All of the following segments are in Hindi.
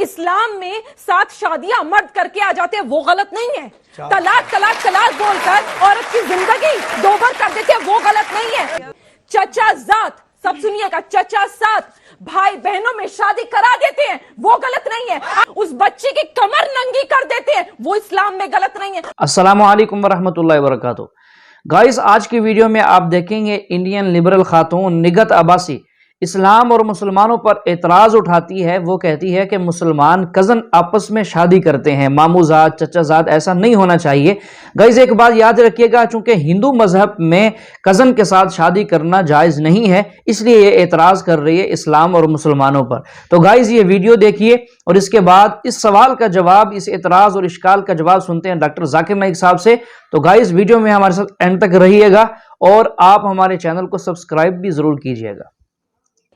इस्लाम में 7 शादियां मर्द करके आ जाते हैं, वो गलत नहीं है। तलाक तलाक तलाक बोलकर औरत की जिंदगी दोबर कर देते हैं, वो गलत नहीं है। चचा जात, सब सुनिएगा, चचा साथ भाई बहनों में शादी करा देते हैं, वो गलत नहीं है। उस बच्चे की कमर नंगी कर देते हैं, वो इस्लाम में गलत नहीं है। अस्सलामु अलैकुम वरहमतुल्लाहि वबरकातुहू। गाइस, आज की वीडियो में आप देखेंगे इंडियन लिबरल खातून निगत अब्बासी इस्लाम और मुसलमानों पर एतराज उठाती है। वो कहती है कि मुसलमान कज़न आपस में शादी करते हैं, मामूजात चचाजात, ऐसा नहीं होना चाहिए। गाइस, एक बात याद रखिएगा, चूंकि हिंदू मजहब में कज़न के साथ शादी करना जायज़ नहीं है, इसलिए ये एतराज कर रही है इस्लाम और मुसलमानों पर। तो गाइस, ये वीडियो देखिए और इसके बाद इस सवाल का जवाब, इस एतराज और इश्काल का जवाब सुनते हैं डॉक्टर जाकिर नाइक साहब से। तो गाइस, वीडियो में हमारे साथ एंड तक रहिएगा और आप हमारे चैनल को सब्सक्राइब भी जरूर कीजिएगा।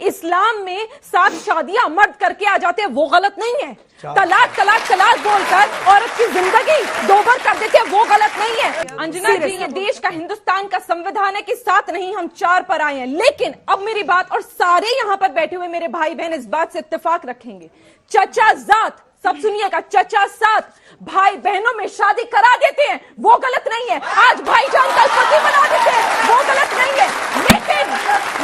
इस्लाम में 7 शादियां मर्द करके आ जाते हैं, वो गलत नहीं है। तलाक तलाक तलाक बोलकर औरत की जिंदगी दोबर कर देते हैं, वो गलत नहीं है। अंजना जी, ये देश का, हिंदुस्तान का संविधान है कि 7 नहीं हम 4 पर आए हैं। लेकिन अब मेरी बात, और सारे यहाँ पर बैठे हुए मेरे भाई बहन इस बात से इत्तेफाक रखेंगे, चचा जात, सब सुनिएगा, चचा साथ भाई बहनों में शादी करा देते हैं, वो गलत नहीं है। आज भाईजान कल पति बना देते हैं, वो गलत नहीं है।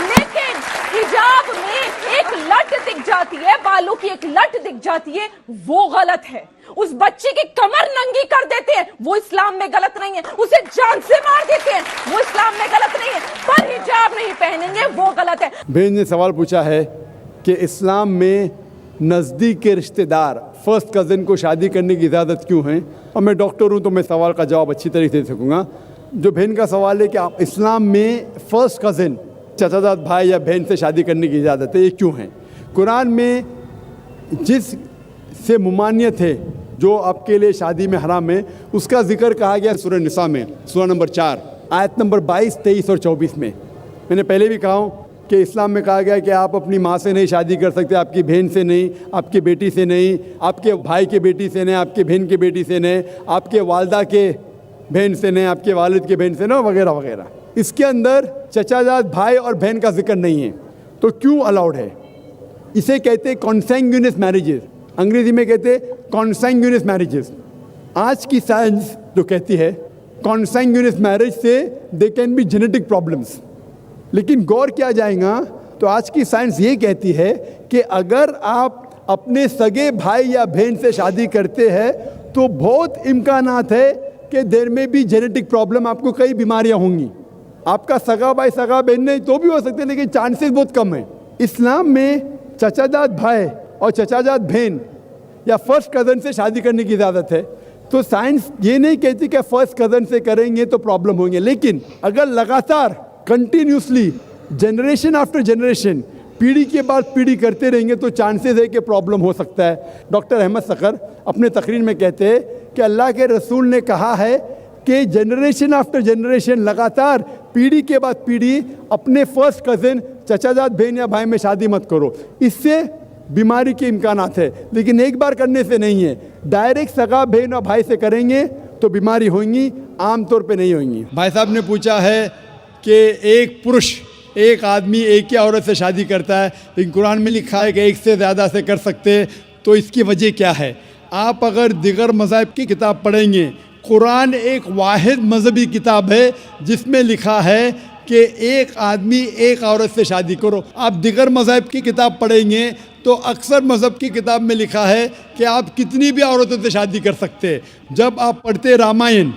लेकिन हिजाब में एक लट दिख जाती है, बालों की एक लट दिख जाती है, वो गलत है। उस बच्चे की कमर नंगी कर देते हैं, वो इस्लाम में गलत नहीं है। उसे जान से मार देते हैं, वो इस्लाम में गलत नहीं है। पर हिजाब नहीं पहनेंगे, वो गलत है। बहन ने सवाल पूछा है कि इस्लाम में नज़दीक के रिश्तेदार, फर्स्ट कज़न को शादी करने की इजाज़त क्यों है। और मैं डॉक्टर हूँ तो मैं सवाल का जवाब अच्छी तरीके से दे सकूँगा। जो बहन का सवाल है कि आप इस्लाम में फ़र्स्ट कज़न, चचाजात भाई या बहन से शादी करने की इजाज़त है, ये क्यों है। कुरान में जिस से मुमानियत है, जो आपके लिए शादी में हराम है, उसका जिक्र कहा गया सूरह निसा में, सूरह नंबर 4 आयत नंबर 22, 23 और 24 में। मैंने पहले भी कहा हूँ कि इस्लाम में कहा गया कि आप अपनी माँ से नहीं शादी कर सकते, आपकी बहन से नहीं, आपकी बेटी से नहीं, आपके भाई के बेटी से नहीं, आपके बहन के बेटी से नहीं, आपके वालदा के बहन से नहीं, आपके वालिद के बहन से नहीं, वगैरह वगैरह। इसके अंदर चचाजात भाई और बहन का जिक्र नहीं है, तो क्यों अलाउड है। इसे कहते हैं कॉन्सैंग्यूनियस मैरिजेस, अंग्रेजी में कहते हैं कॉन्सैंग्यूनियस मैरिजेस। आज की साइंस जो कहती है कॉन्सैंग्यूनियस मैरिज से they can be genetic problems, लेकिन गौर किया जाएगा तो आज की साइंस ये कहती है कि अगर आप अपने सगे भाई या बहन से शादी करते हैं तो बहुत इम्कानात है कि देर में भी जेनेटिक प्रॉब्लम, आपको कई बीमारियां होंगी। आपका सगा भाई सगा बहन नहीं तो भी हो सकते हैं, लेकिन चांसेस बहुत कम है। इस्लाम में चचाजात भाई और चचाजात बहन या फर्स्ट कज़न से शादी करने की इजाज़त है। तो साइंस ये नहीं कहती कि फर्स्ट कज़न से करेंगे तो प्रॉब्लम होंगे, लेकिन अगर लगातार कंटिन्यूसली जनरेशन आफ्टर जनरेशन, पीढ़ी के बाद पीढ़ी करते रहेंगे तो चांसेस है कि प्रॉब्लम हो सकता है। डॉक्टर अहमद सकर अपने तकरीर में कहते हैं कि अल्लाह के रसूल ने कहा है कि जनरेशन आफ्टर जनरेशन, लगातार पीढ़ी के बाद पीढ़ी अपने फर्स्ट कज़न, चचाजात बहन या भाई में शादी मत करो, इससे बीमारी के इम्कानात है। लेकिन एक बार करने से नहीं है, डायरेक्ट सगा बहन और भाई से करेंगे तो बीमारी होंगी, आमतौर पे नहीं होंगी। भाई साहब ने पूछा है कि एक पुरुष, एक आदमी एक ही औरत से शादी करता है, लेकिन कुरान में लिखा है कि एक से ज़्यादा से कर सकते हैं, तो इसकी वजह क्या है। आप अगर दिगर मज़हब की किताब पढ़ेंगे, कुरान एक वाहिद मजहबी किताब है जिसमें लिखा है कि एक आदमी एक औरत से शादी करो। आप दिगर मज़हब की किताब पढ़ेंगे तो अक्सर मज़हब की किताब में लिखा है कि आप कितनी भी औरतों से शादी कर सकते हैं। जब आप पढ़ते रामायण,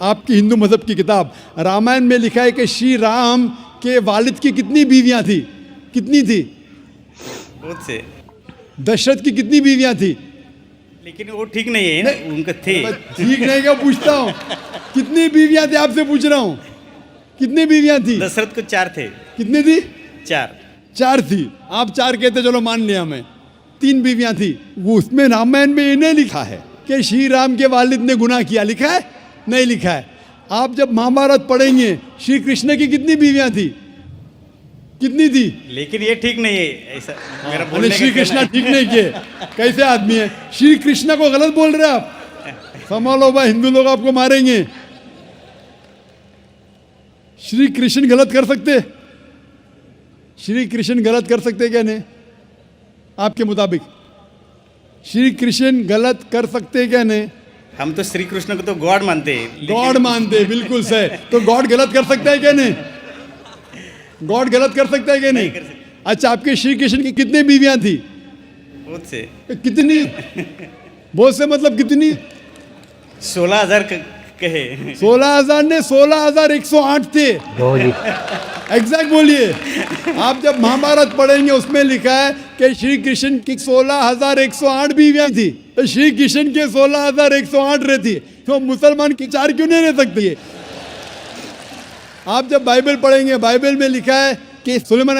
आपकी हिंदू मज़हब की किताब, रामायण में लिखा है कि श्री राम के वालिद की कितनी बीवियां थी, कितनी थी, बहुत से। दशरथ की कितनी बीवियां थी, लेकिन वो ठीक नहीं है ना, उनका थे। ठीक नहीं क्या पूछता हूँ, कितनी बीवियां थी आपसे पूछ रहा हूँ, कितनी बीवियां थी। दशरथ को 4 थे। कितनी थी, 4 थी। आप 4 कहते, चलो मान लिया मैं, 3 बीवियां थी। वो उसमें रामायण में इन्हें लिखा है कि श्री राम के वालिद ने गुनाह किया, लिखा है नहीं लिखा है। आप जब महाभारत पढ़ेंगे, श्री कृष्ण की कितनी बीवियां थी, कितनी थी। लेकिन ये ठीक नहीं है ऐसा मेरा बोलने का। श्री कृष्ण ठीक नहीं किए, कैसे आदमी है। श्री कृष्ण को गलत बोल रहे आप, संभालो भाई, हिंदू लोग आपको मारेंगे। श्री कृष्ण गलत कर सकते, श्री कृष्ण गलत कर सकते क्या नहीं आपके मुताबिक। श्री कृष्ण गलत कर सकते क्या नहीं? हम तो श्री कृष्ण को तो गॉड मानते हैं, गॉड मानते हैं, बिल्कुल सही। तो गॉड गलत कर सकता है क्या नहीं? गॉड गलत कर सकता है क्या नहीं? कर सकता। अच्छा, आपके श्री कृष्ण की कितनी बीवियां थी? बहुत से कितनी? बहुत से मतलब कितनी? 16,000 कहे। 16,000 ने 16,108 थे। एग्जैक्ट बोलिए। आप जब महाभारत पढ़ेंगे उसमें लिखा है कि श्री कृष्ण की 16,108 बीवियां थी, तो श्री कृष्ण के 16,108 रहती, तो मुसलमान की 4 क्यों नहीं रह सकती है? आप जब बाइबल पढ़ेंगे, बाइबल में लिखा है कि सुलेमान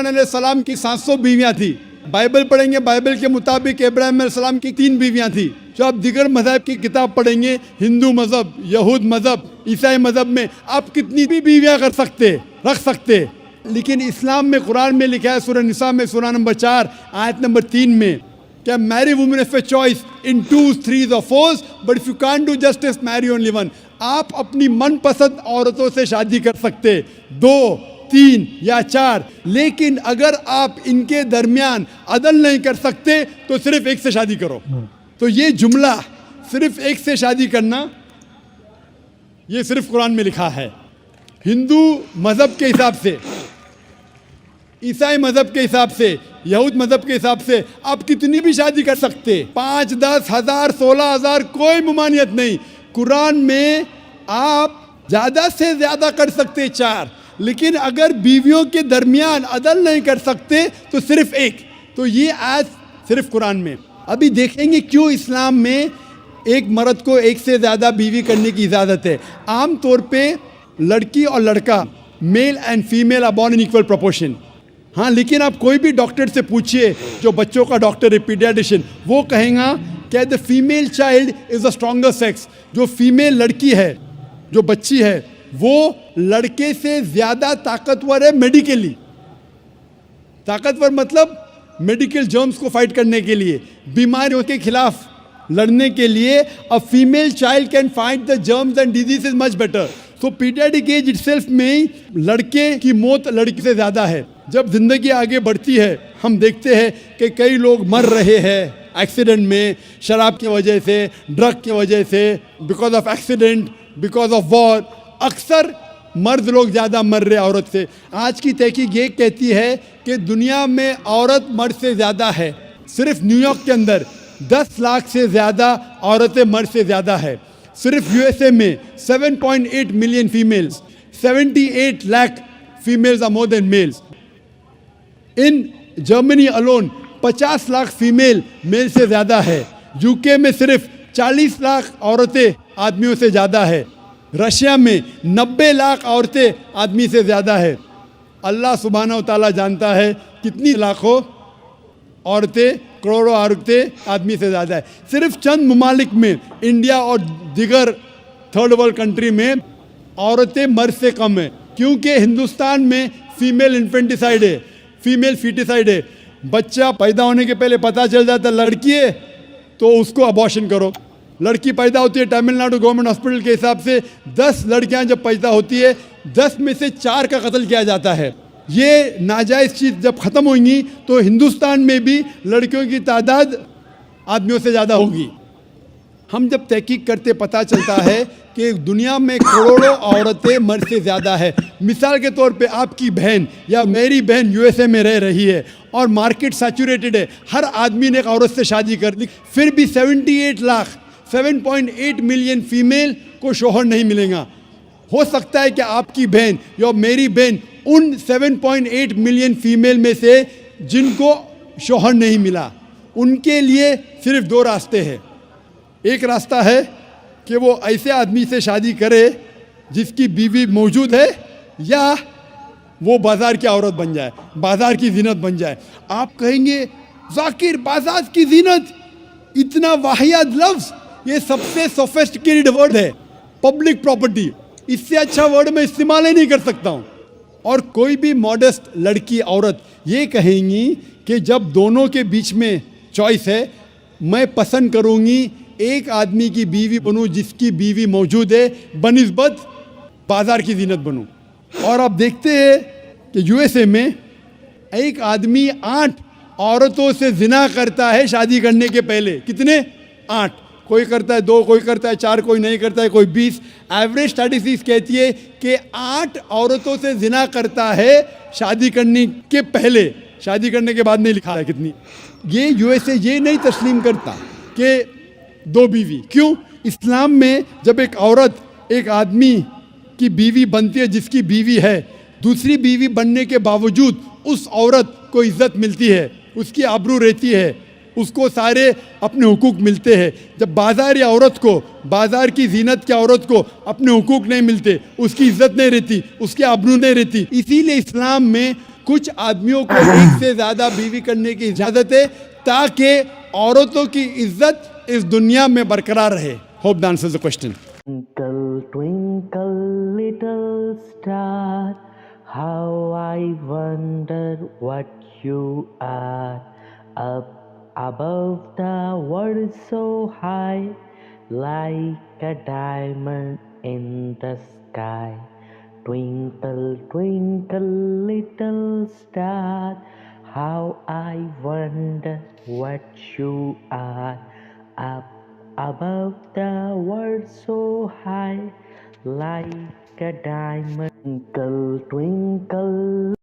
अलैहिस्सलाम की 700 बीवियां थी। बाइबल पढ़ेंगे, बाइबल के मुताबिक इब्राहिम अलैहिस्सलाम की 3 बीवियां थी। जो आप दिगर मज़हब की किताब पढ़ेंगे, हिंदू मज़हब, यहूद मज़हब, ईसाई मज़हब में आप कितनी भी बीवियां कर सकते, रख सकते, लेकिन इस्लाम में, कुरान में लिखा है सूरह निसा में, सूरह नंबर 4 आयत नंबर 3 में, क्या marry women of a choice in 2, 3 or 4, but if you can't do justice marry only one. आप अपनी मनपसंद औरतों से शादी कर सकते, 2, 3 या 4, लेकिन अगर आप इनके दरमियान अदल नहीं कर सकते तो सिर्फ एक से शादी करो। तो ये जुमला सिर्फ एक से शादी करना, ये सिर्फ कुरान में लिखा है। हिंदू मज़हब के हिसाब से, ईसाई मज़हब के हिसाब से, यहूद मज़हब के हिसाब से आप कितनी भी शादी कर सकते, 5, 10, 1000, 16,000, कोई ममानियत नहीं। कुरान में आप ज़्यादा से ज़्यादा कर सकते 4, लेकिन अगर बीवियों के दरमियान अदल नहीं कर सकते तो सिर्फ एक। तो ये आज सिर्फ कुरान में। अभी देखेंगे क्यों इस्लाम में एक मर्द को एक से ज़्यादा बीवी करने की इजाज़त है। आम तौर पे लड़की और लड़का, male and female are born in equal proportion. हाँ, लेकिन आप कोई भी डॉक्टर से पूछिए, जो बच्चों का डॉक्टर है, पीडियाट्रिशियन, वो कहेगा कि the female child is the stronger sex. जो फीमेल लड़की है, जो बच्ची है, वो लड़के से ज़्यादा ताकतवर है मेडिकली। ताकतवर मतलब मेडिकल जर्म्स को फाइट करने के लिए, बीमारियों के खिलाफ लड़ने के लिए। A female child can fight the germs and disease is much better. तो पीडियाट्रिक एज इटसेल्फ में ही लड़के की मौत लड़की से ज़्यादा है। जब जिंदगी आगे बढ़ती है, हम देखते हैं कि कई लोग मर रहे हैं एक्सीडेंट में, शराब की वजह से, ड्रग की वजह से, because of accident, because of war. अक्सर मर्द लोग ज़्यादा मर रहे औरत से। आज की तहकीक ये कहती है कि दुनिया में औरत मर्द से ज़्यादा है। सिर्फ न्यूयॉर्क के अंदर 10 लाख से ज़्यादा औरतें मर्द से ज़्यादा है। सिर्फ यूएसए में 7.8 million females, 78 lakh females are more than males. In Germany alone 50 lakh female male से ज़्यादा है। यूके में सिर्फ 40 लाख औरतें आदमियों से ज़्यादा है। रशिया में 90 लाख औरतें आदमी से ज़्यादा है। अल्लाह सुब्हानहू व तआला जानता है कितनी लाखों औरतें, करोड़ों औरतें आदमी से ज़्यादा है। सिर्फ चंद ममालिक में, इंडिया और दिगर थर्ड वर्ल्ड कंट्री में औरतें मर्द से कम है, क्योंकि हिंदुस्तान में फीमेल इन्फेंटिसाइड है, फीमेल फीटिसाइड है। बच्चा पैदा होने के पहले पता चल जाता लड़की है तो उसको अबॉर्शन करो। लड़की पैदा होती है, तमिलनाडु गवर्नमेंट हॉस्पिटल के हिसाब से 10 लड़कियां जब पैदा होती है, 10 में से 4 का कत्ल किया जाता है। ये नाजायज़ चीज़ जब ख़त्म होंगी तो हिंदुस्तान में भी लड़कियों की तादाद आदमियों से ज़्यादा होगी। हम जब तहकीक करते पता चलता है कि दुनिया में करोड़ों औरतें मर्द से ज़्यादा है। मिसाल के तौर पे आपकी बहन या मेरी बहन यूएसए में रह रही है और मार्केट सैचुरेटेड है, हर आदमी ने एक औरत से शादी कर ली, फिर भी 78 लाख 7.8 मिलियन फीमेल को शोहर नहीं मिलेगा। हो सकता है कि आपकी बहन या मेरी बहन उन 7.8 मिलियन फीमेल में से जिनको शोहर नहीं मिला, उनके लिए सिर्फ 2 रास्ते हैं। एक रास्ता है कि वो ऐसे आदमी से शादी करे जिसकी बीवी मौजूद है, या वो बाज़ार की औरत बन जाए, बाज़ार की जीनत बन जाए। आप कहेंगे जाकिर बाज़ार की जीनत, इतना वाहियात लफ्ज़, ये सबसे सोफिस्टिकेटेड वर्ड है, पब्लिक प्रॉपर्टी। इससे अच्छा वर्ड मैं इस्तेमाल ही नहीं कर सकता हूँ। और कोई भी मॉडेस्ट लड़की, औरत ये कहेंगी कि जब दोनों के बीच में चॉइस है, मैं पसंद करूँगी एक आदमी की बीवी बनूँ जिसकी बीवी मौजूद है, बनिस्बत बाज़ार की जीनत बनूँ। और आप देखते हैं कि यूएसए में एक आदमी 8 औरतों से जिना करता है शादी करने के पहले। कितने? 8। कोई करता है 2, कोई करता है 4, कोई नहीं करता है, कोई 20। एवरेज स्टैटिस्टिक्स कहती है कि 8 औरतों से जिना करता है शादी करने के पहले। शादी करने के बाद नहीं लिखा है कितनी। ये यूएसए ये नहीं तस्लीम करता कि 2 बीवी। क्यों? इस्लाम में जब एक औरत एक आदमी की बीवी बनती है, जिसकी बीवी है, दूसरी बीवी बनने के बावजूद उस औरत को इज्जत मिलती है, उसकी आबरू रहती है, उसको सारे अपने हुकूक मिलते हैं। जब बाज़ारी औरत को, बाज़ार की जीनत की औरत को अपने हुकूक नहीं मिलते, उसकी इज्जत नहीं रहती, उसकी आबरू नहीं रहती। इसीलिए इस्लाम में कुछ आदमियों को एक से ज़्यादा बीवी करने की इजाज़त है, ताकि औरतों की इज्जत इस दुनिया में बरकरार रहे। Hope the answers the question. Twinkle, twinkle, little star, how I wonder what you are. Up above the world so high, like a diamond in the sky. Twinkle, twinkle, little star, how I wonder what you are. Up above the world so high, like a diamond. Twinkle, twinkle.